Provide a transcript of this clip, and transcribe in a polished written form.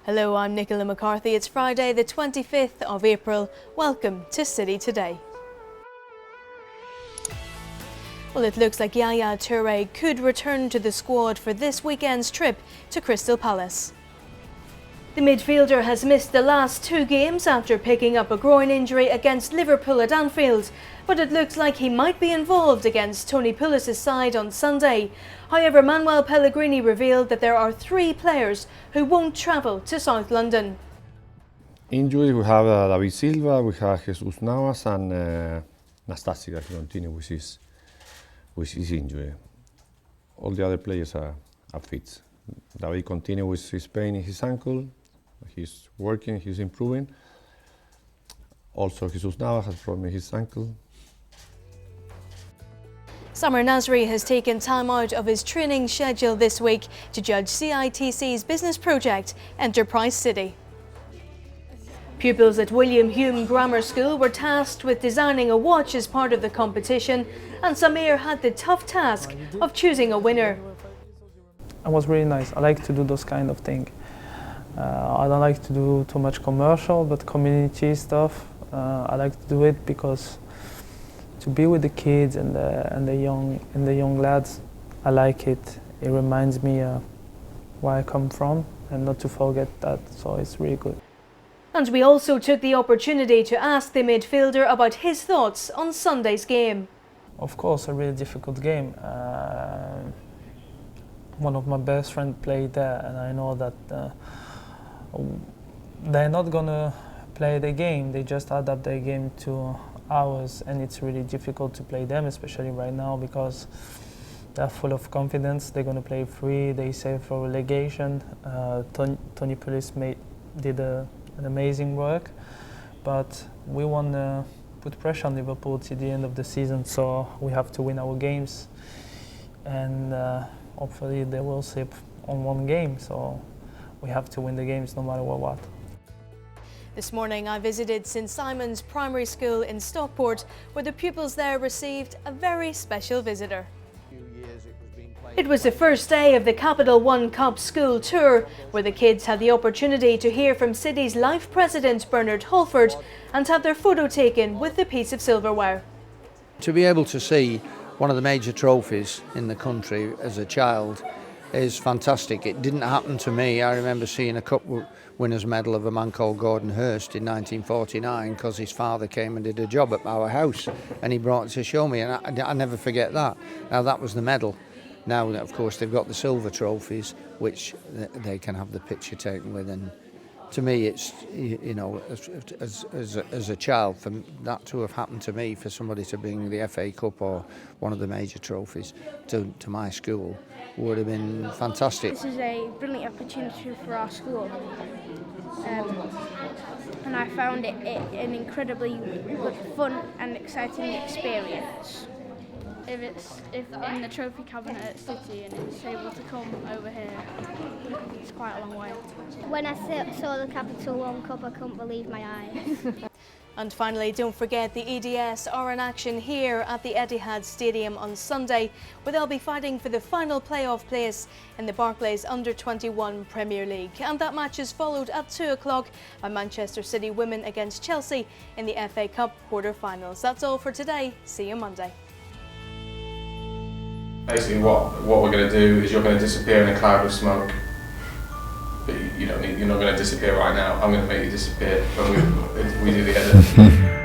Hello, I'm Nicola McCarthy. It's Friday the 25th of April. Welcome to City Today. Well, it looks like Yaya could return to the squad for this weekend's trip to Crystal Palace. The midfielder has missed the last two games after picking up a groin injury against Liverpool at Anfield, but it looks like he might be involved against Tony Pulis' side on Sunday. However, Manuel Pellegrini revealed that there are three players who won't travel to South London. Injuries, we have David Silva, we have Jesus Navas and Nasri that continue with his injury. All the other players are fit. David continue with his pain in his ankle. He's working, he's improving. Also, Jesus Navas has problem in his ankle. Samir Nasri has taken time out of his training schedule this week to judge CITC's business project, Enterprise City. Pupils at William Hume Grammar School were tasked with designing a watch as part of the competition, and Samir had the tough task of choosing a winner. It was really nice. I like to do those kind of things. I don't like to do too much commercial, but community stuff, I like to do it because to be with the kids and the young lads, I like it. It reminds me where I come from and not to forget that, so it's really good. And we also took the opportunity to ask the midfielder about his thoughts on Sunday's game. Of course, a really difficult game. One of my best friends played there, and I know that they're not gonna play the game. They just adapt their game to ours, and it's really difficult to play them, especially right now, because they're full of confidence. They're gonna play free. They save for relegation. Tony Pulis did an amazing work, but we want to put pressure on Liverpool to the end of the season, so we have to win our games, and hopefully they will sip on one game, so we have to win the games no matter what. This morning I visited St Simon's Primary School in Stockport, where the pupils there received a very special visitor. It was the first day of the Capital One Cup school tour, where the kids had the opportunity to hear from City's Life President Bernard Holford and have their photo taken with the piece of silverware. To be able to see one of the major trophies in the country as a child is fantastic. It didn't happen to me. I remember seeing a cup winner's medal of a man called Gordon Hurst in 1949 because his father came and did a job at our house and he brought it to show me, and I never forget that. Now that was the medal. Now, of course, they've got the silver trophies, which they can have the picture taken with, and to me, it's, you know, as a child, for that to have happened to me, for somebody to bring the FA Cup or one of the major trophies to my school would have been fantastic. This is a brilliant opportunity for our school, and I found it an incredibly good, fun and exciting experience. If in the trophy cabinet at City and it's able to come over here, it's quite a long way. When I saw the Capital One Cup, I couldn't believe my eyes. And finally, don't forget the EDS are in action here at the Etihad Stadium on Sunday, where they'll be fighting for the final playoff place in the Barclays Under-21 Premier League. And that match is followed at 2 o'clock by Manchester City women against Chelsea in the FA Cup quarter-finals. That's all for today. See you Monday. Basically what we're going to do is you're going to disappear in a cloud of smoke, but you're not going to disappear right now. I'm going to make you disappear when we do the edit.